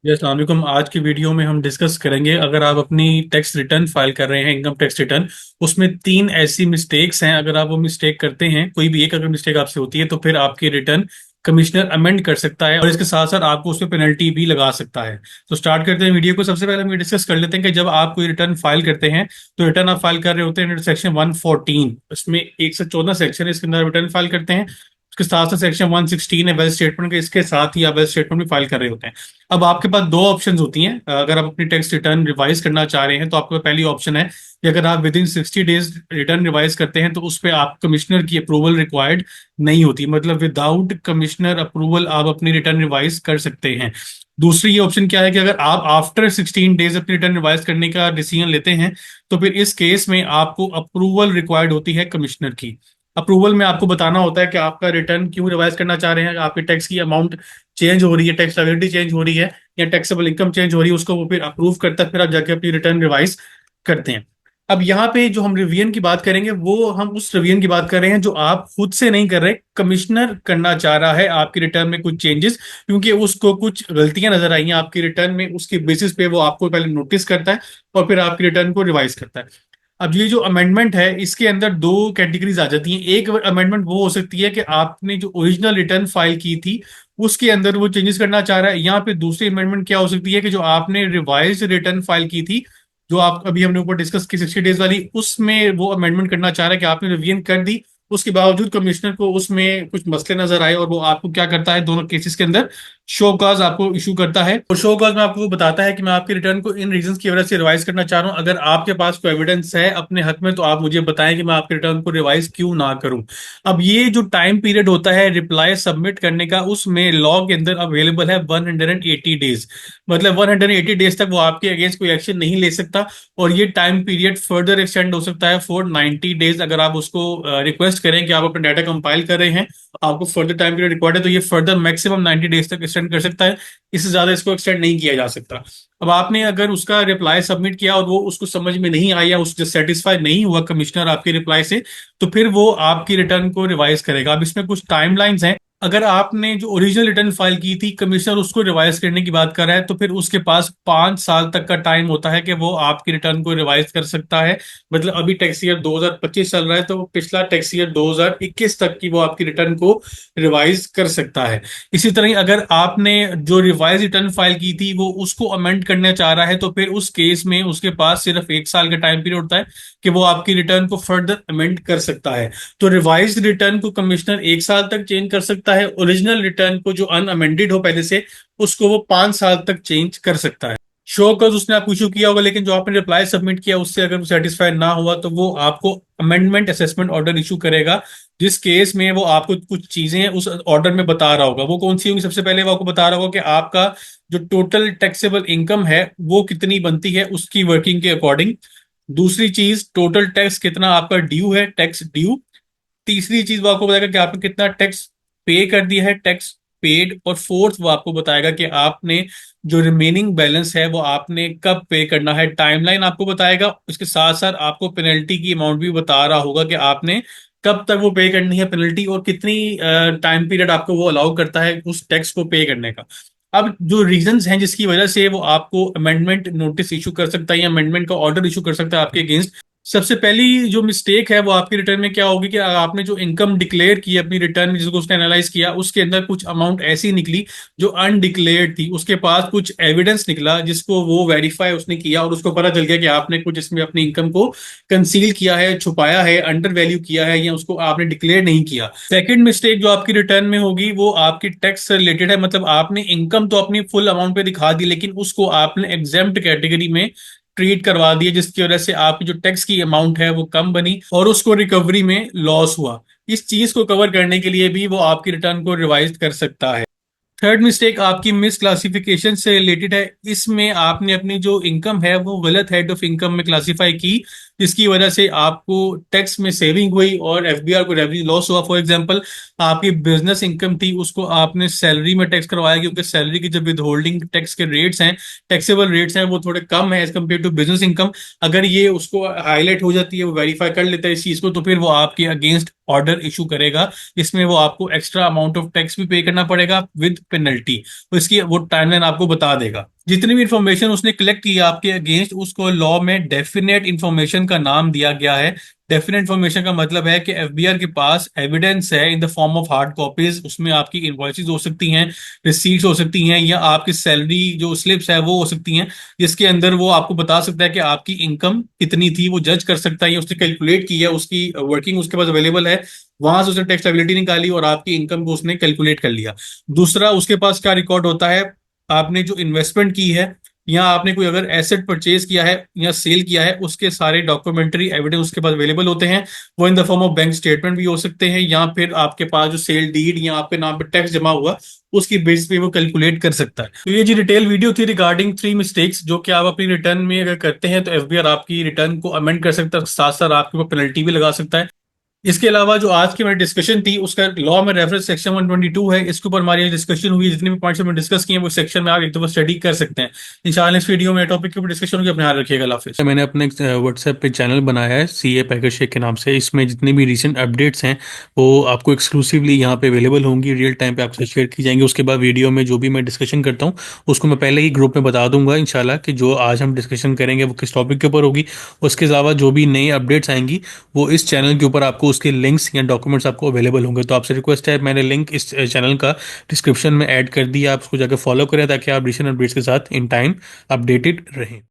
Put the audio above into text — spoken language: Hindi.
जी अस्सलाम वालेकुम। आज की वीडियो में हम डिस्कस करेंगे, अगर आप अपनी टैक्स रिटर्न फाइल कर रहे हैं, इनकम टैक्स रिटर्न, उसमें तीन ऐसी मिस्टेक्स हैं। अगर आप वो मिस्टेक करते हैं, कोई भी एक अगर मिस्टेक आपसे होती है, तो फिर आपकी रिटर्न कमिश्नर अमेंड कर सकता है और इसके साथ साथ आपको उसमें पेनल्टी भी लगा सकता है। तो स्टार्ट करते हैं वीडियो को। सबसे पहले हम ये डिस्कस कर लेते हैं कि जब आप कोई रिटर्न फाइल करते हैं, तो रिटर्न आप फाइल कर रहे होते हैं सेक्शन 114, इसमें 114 सेक्शन है, इसके अंदर रिटर्न फाइल करते हैं। उसके साथ साथ सेक्शन 116 है वेल्थ स्टेटमेंट के, इसके साथ ही आप वेल्थ स्टेटमेंट भी फाइल कर रहे होते हैं। अब आपके पास दो ऑप्शंस होती हैं। अगर आप अपनी टैक्स रिटर्न रिवाइज करना चाह रहे हैं, तो आपका पहली ऑप्शन है कि अगर आप with in 60 days return revise करते हैं, तो उस पर आप कमिश्नर की अप्रूवल रिक्वायर्ड नहीं होती, मतलब विदाउट कमिश्नर अप्रूवल आप अपनी रिटर्न रिवाइज कर सकते हैं। दूसरी ये ऑप्शन क्या है कि अगर आप आफ्टर 16 डेज अपनी रिटर्न रिवाइज करने का डिसीजन लेते हैं, तो फिर इस केस में आपको अप्रूवल रिक्वायर्ड होती है कमिश्नर की। अप्रूवल में आपको बताना होता है कि आपका रिटर्न क्यों रिवाइज करना चाह रहे हैं, आपके टैक्स की अमाउंट चेंज हो रही है, टैक्स लायबिलिटी चेंज हो रही है, या टैक्सेबल इनकम चेंज हो रही है, उसको वो फिर अप्रूव करता है, फिर आप जाके अपनी रिटर्न रिवाइज करते हैं। अब यहाँ पे जो हम रिवीजन की बात करेंगे, वो हम उस रिवीजन की बात कर रहे हैं जो आप खुद से नहीं कर रहे, कमिश्नर करना चाह रहा है आपकी रिटर्न में कुछ चेंजेस, क्योंकि उसको कुछ गलतियां नजर आई हैं आपकी रिटर्न में। उसके बेसिस पे वो आपको पहले नोटिस करता है और फिर आपकी रिटर्न को रिवाइज करता है। अब ये जो अमेंडमेंट है, इसके अंदर दो कैटेगरीज आ जाती हैं। एक अमेंडमेंट वो हो सकती है कि आपने जो ओरिजिनल रिटर्न फाइल की थी, उसके अंदर वो चेंजेस करना चाह रहा है। यहाँ पे दूसरी अमेंडमेंट क्या हो सकती है कि जो आपने रिवाइज रिटर्न फाइल की थी, जो आप अभी हमने ऊपर डिस्कस की 60 डेज वाली, उसमें वो अमेंडमेंट करना चाह रहा है कि आपने रिवीजन कर दी, उसके बावजूद कमिश्नर को उसमें कुछ मसले नजर आए, और वो आपको क्या करता है, दोनों केसेस के अंदर शो कॉज आपको इशू करता है। और शो कॉज में आपको वो बताता है कि मैं आपके रिटर्न को इन रीजंस की वजह से रिवाइज करना चाह रहा हूँ। अगर आपके पास कोई एविडेंस है अपने हक में, तो आप मुझे बताएं कि मैं आपके रिटर्न को रिवाइज क्यों ना करूं। अब ये जो टाइम पीरियड होता है रिप्लाई सबमिट करने का, उसमें लॉ के अंदर अवेलेबल है 180 डेज। मतलब 180 डेज तक वो आपके अगेंस्ट कोई एक्शन नहीं ले सकता, और ये टाइम पीरियड फर्दर एक्सटेंड हो सकता है फॉर 90 डेज। अगर आप उसको रिक्वेस्ट करें कि आप अपना डाटा कंपाइल कर रहे हैं, आपको फर्दर टाइम पीरियड रिक्वायर्ड है, तो ये फर्दर मैक्सिमम 90 डेज तक एक्सटेंड कर सकता है। इससे ज्यादा इसको एक्सटेंड नहीं किया जा सकता। अब आपने अगर उसका रिप्लाई सबमिट किया और वो उसको समझ में नहीं आया, उससे सेटिस्फाई नहीं हुआ कमिश्नर आपके रिप्लाई से, तो फिर वो आपकी रिटर्न को रिवाइज करेगा। अब इसमें कुछ टाइमलाइंस हैं। अगर आपने जो ओरिजिनल रिटर्न फाइल की थी, कमिश्नर उसको रिवाइज करने की बात कर रहा है, तो फिर उसके पास 5 साल तक का टाइम होता है कि वो आपकी रिटर्न को रिवाइज कर सकता है। मतलब अभी टैक्स ईयर 2025 चल रहा है, तो वो पिछला टैक्स ईयर 2021 तक की वो आपकी रिटर्न को रिवाइज कर सकता है। इसी तरह ही अगर आपने जो रिवाइज रिटर्न फाइल की थी, वो उसको अमेंड करना चाह रहा है, तो फिर उस केस में उसके पास सिर्फ 1 साल का टाइम पीरियड होता है कि वो आपकी रिटर्न को फर्दर अमेंड कर सकता है। तो रिवाइज रिटर्न को कमिश्नर 1 साल तक चेंज कर सकता है, ओरिजिनल रिटर्न को जो अनअमेंडेड हो पहले से, उसको वो 5 साल तक चेंज कर सकता है। शो कॉज उसने आपको इशू किया होगा, लेकिन जो आपने रिप्लाई सबमिट किया उससे अगर वो सेटिस्फाइड ना हुआ, तो वो आपको अमेंडमेंट असेसमेंट ऑर्डर इशू करेगा, जिस केस में वो आपको कुछ चीजें उस ऑर्डर में बता रहा होगा। वो कौन सी होंगी? सबसे पहले वो आपको बता रहा होगा कि आपका जो टोटल टैक्सेबल इनकम है वो कितनी बनती है उसकी वर्किंग के अकॉर्डिंग। दूसरी चीज, टोटल टैक्स कितना आपका ड्यू है, टैक्स ड्यू। तीसरी चीज वो आपको बताएगा कि आपने कितना टैक्स पे कर दिया है, टैक्स पेड। और फोर्थ वो आपको बताएगा कि आपने जो रिमेनिंग बैलेंस है वो आपने कब पे करना है, टाइमलाइन आपको बताएगा। उसके साथ साथ आपको पेनल्टी की अमाउंट भी बता रहा होगा कि आपने कब तक वो पे करनी है पेनल्टी, और कितनी टाइम पीरियड आपको वो अलाउ करता है उस टैक्स को पे करने का। अब जो रीजंस हैं जिसकी वजह से वो आपको अमेंडमेंट नोटिस इशू कर सकता है या अमेंडमेंट का ऑर्डर इशू कर सकता है आपके अगेंस्ट, सबसे पहली जो मिस्टेक है वो आपकी रिटर्न में क्या होगी कि आपने जो इनकम डिक्लेयर की अपनी रिटर्न में, जिसको उसने एनालाइज किया, उसके अंदर कुछ अमाउंट ऐसी निकली जो अनडिक्लेयर्ड थी। उसके पास कुछ एविडेंस निकला जिसको वो वेरीफाई उसने किया, और उसको पता चल गया कि आपने कुछ इसमें अपनी इनकम को कंसील किया है, छुपाया है, अंडर वैल्यू किया है, या उसको आपने डिक्लेयर नहीं किया। सेकंड मिस्टेक जो आपकी रिटर्न में होगी वो आपकी टैक्स से रिलेटेड है। मतलब आपने इनकम तो अपनी फुल अमाउंट पे दिखा दी, लेकिन उसको आपने एग्जेम्प्ट कैटेगरी में ट्रीट करवा दिए, जिसकी वजह से आपकी जो टैक्स की अमाउंट है वो कम बनी और उसको रिकवरी में लॉस हुआ। इस चीज को कवर करने के लिए भी वो आपकी रिटर्न को रिवाइज कर सकता है। थर्ड मिस्टेक आपकी मिस क्लासिफिकेशन से रिलेटेड है। इसमें आपने अपनी जो इनकम है वो गलत हेड ऑफ इनकम में क्लासिफाई की, जिसकी वजह से आपको टैक्स में सेविंग हुई और एफबीआर को रेवेन्यू लॉस हुआ। फॉर एग्जांपल, आपकी बिजनेस इनकम थी, उसको आपने सैलरी में टैक्स करवाया, क्योंकि सैलरी की जो विद होल्डिंग टैक्स के रेट्स हैं, टैक्सेबल रेट्स हैं, वो थोड़े कम है as compare to business income. अगर ये उसको हाईलाइट हो जाती है, वो वेरीफाई कर लेता है इस चीज को, तो फिर वो आपके अगेंस्ट ऑर्डर इशू करेगा, जिसमें वो आपको एक्स्ट्रा अमाउंट ऑफ टैक्स भी पे करना पड़ेगा विद पेनल्टी। तो इसकी वो टाइमलाइन आपको बता देगा। जितनी भी इंफॉर्मेशन उसने कलेक्ट की है आपके अगेंस्ट, उसको लॉ में डेफिनेट इंफॉर्मेशन का नाम दिया गया है। डेफिनेट इंफॉर्मेशन का मतलब है कि एफबीआर के पास एविडेंस है in the form of hard copies. उसमें आपकी इनवॉइसेस हो सकती हैं, रिसीट्स हो सकती हैं, या आपकी सैलरी जो स्लिप्स है वो हो सकती हैं, जिसके अंदर वो आपको बता सकता है कि आपकी इनकम कितनी थी। वो जज कर सकता है, या उसने कैलकुलेट की है, उसकी वर्किंग उसके पास अवेलेबल है, वहां से उसने टैक्स एबिलिटी निकाली और आपकी इनकम को उसने कैलकुलेट कर लिया। दूसरा, उसके पास क्या रिकॉर्ड होता है, आपने जो इन्वेस्टमेंट की है, या आपने कोई अगर एसेट परचेज किया है या सेल किया है, उसके सारे डॉक्यूमेंट्री एविडेंस उसके पास अवेलेबल होते हैं। वो in the form of bank statement भी हो सकते हैं, या फिर आपके पास जो सेल डीड या आपके नाम पे टैक्स जमा हुआ, उसकी बेसिस पे वो कैलकुलेट कर सकता है। तो ये जी डिटेल वीडियो थी रिगार्डिंग 3 मिस्टेक्स जो कि आप अपनी रिटर्न में अगर करते हैं तो एफबीआर आपकी रिटर्न को अमेंड कर सकता है, साथ साथ आपके ऊपर पेनल्टी भी लगा सकता है। इसके अलावा जो आज की हमारी डिस्कशन थी उसका लॉ में रेफरेंस सेक्शन 122 है, इसके ऊपर हमारी डिस्कशन हुई। जितने भी पॉइंट्स हमने डिस्कस किए हैं वो सेक्शन में आप एक दफा स्टडी कर सकते हैं। इंशाल्लाह इस वीडियो में टॉपिक के ऊपर डिस्कशन होगी। अपने ध्यान रखिएगा। अल्लाह हाफिज़। मैंने अपने व्हाट्सएप पे चैनल बनाया है सीए पैकेज शेख के नाम से। इसमें जितनी भी रिसेंट अपडेट्स हैं वो आपको एक्सक्लूसिवली यहाँ पे अवेलेबल होंगी, रियल टाइम पे आपसे शेयर की जाएंगी। उसके बाद वीडियो में जो भी मैं डिस्कशन करता हूँ उसको मैं पहले ही ग्रुप में बता दूंगा इंशाल्लाह कि जो आज हम डिस्कशन करेंगे वो किस टॉपिक के ऊपर होगी। उसके अलावा जो भी नई अपडेट्स आएंगी वो इस चैनल के ऊपर आपको उसके लिंक्स या डॉक्यूमेंट्स आपको अवेलेबल होंगे। तो आपसे रिक्वेस्ट है, मैंने लिंक इस चैनल का डिस्क्रिप्शन में ऐड कर दिया, आप उसको जाकर फॉलो करें ताकि आप रिसेंट अपडेट्स के साथ इन टाइम अपडेटेड रहें।